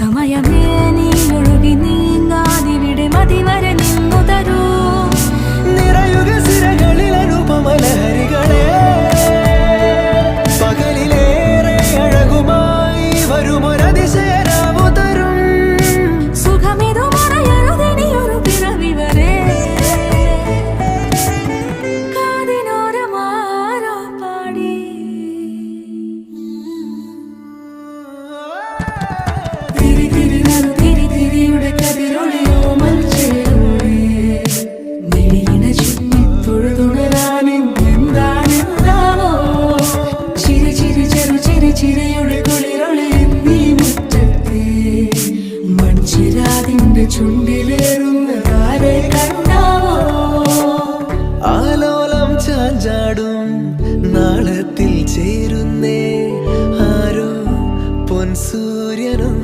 സമയമേ നീ ഒഴുകി നീങ്ങാതിവിടെ മതിവരെ നിന്നു തരൂ. നിറയുക സിരകളിൽ അനുപമലഹരികളെ, പകലിലേറെ അഴകുമായി വരുമൊരതിശയരാവു തരും. സുഖമിതു മറയരുതിനിയൊരു പിറവി വരെ. കാതിനോരമാരോ പാടി തിരി തിരി നറു തിരി തിരിയുടെ കതിരൊളിയോ മൽച്ചേരുളേ. മിഴിയിണ ചുറ്റി തൊഴുതുണരാനെന്താണെന്താവോ. ചിരി ചിരി ചെറു ചിരി ചിരിയുടെ കുളിരൊളി നീ മുറ്റത്തെ മൺചിരാതിന്റെ ചുണ്ടിലേറുന്നതാരെ കണ്ടാവോ. ആലോലം ചാഞ്ചാടും നാളത്തിൽ ചേരുന്നേ ആരോ പൊൻസൂര്യനും